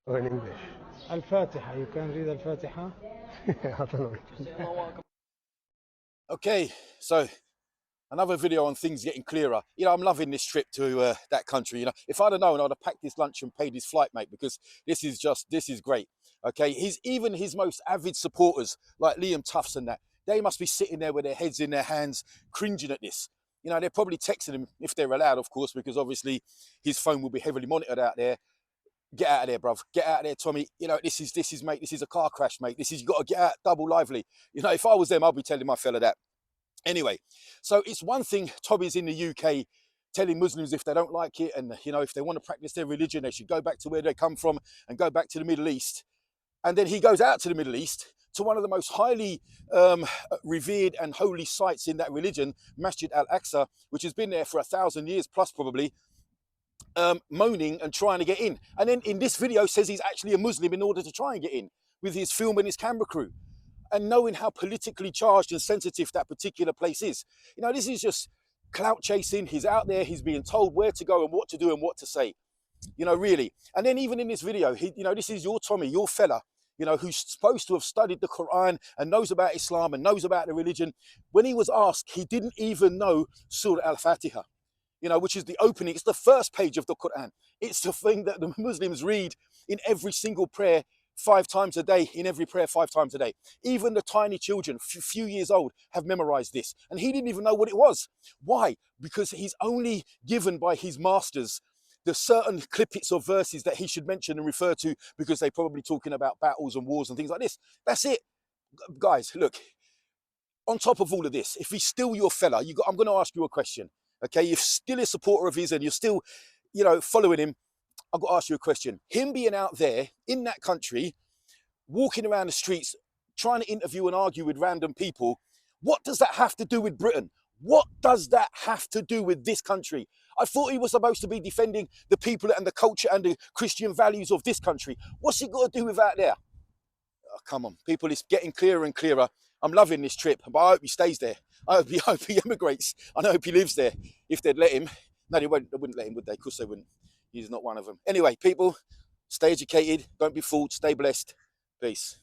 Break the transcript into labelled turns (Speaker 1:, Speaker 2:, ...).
Speaker 1: or in English?
Speaker 2: Al-Fatiha. You can read Al-Fatiha.
Speaker 1: I don't know.
Speaker 3: Okay, so another video on things getting clearer. You know, I'm loving this trip to that country. You know, if I'd have known, I'd have packed this lunch and paid his flight, mate, because this is great. Okay, even his most avid supporters, like Liam Tufts and that, they must be sitting there with their heads in their hands, cringing at this. You know, they're probably texting him if they're allowed, of course, because obviously his phone will be heavily monitored out there. Get out of there, bruv. Get out of there, Tommy. You know, this is, mate. This is a car crash, mate. You got to get out, double lively. You know, if I was them, I'd be telling my fella that. Anyway, so it's one thing Tommy's in the UK telling Muslims if they don't like it and, you know, if they want to practice their religion, they should go back to where they come from and go back to the Middle East. And then he goes out to the Middle East to one of the most highly revered and holy sites in that religion, Masjid al-Aqsa, which has been there for 1,000 years plus probably, moaning and trying to get in. And then in this video says he's actually a Muslim in order to try and get in with his film and his camera crew. And knowing how politically charged and sensitive that particular place is. You know, this is just clout chasing. He's out there, he's being told where to go and what to do and what to say. You know, really. And then even in this video, you know, this is your Tommy, your fella, you know, who's supposed to have studied the Quran and knows about Islam and knows about the religion. When he was asked, he didn't even know Surah Al-Fatiha, you know, which is the opening. It's the first page of the Quran. It's the thing that the Muslims read in every single prayer 5 times a day, in every prayer 5 times a day. Even the tiny children, few years old, have memorized this. And he didn't even know what it was. Why? Because he's only given by his masters the certain clippets of verses that he should mention and refer to because they're probably talking about battles and wars and things like this. That's it. Guys, look, on top of all of this, if he's still your fella, I'm going to ask you a question. Okay, you're still a supporter of his and you're still, you know, following him. I've got to ask you a question. Him being out there in that country, walking around the streets, trying to interview and argue with random people, what does that have to do with Britain? What does that have to do with this country? I thought he was supposed to be defending the people and the culture and the Christian values of this country. What's he got to do with that there? Oh, come on, people, it's getting clearer and clearer. I'm loving this trip, but I hope he stays there. Hope he emigrates. I hope he lives there. If they'd let him. No, they wouldn't let him, would they? Of course they wouldn't. He's not one of them. Anyway, people, stay educated. Don't be fooled. Stay blessed. Peace.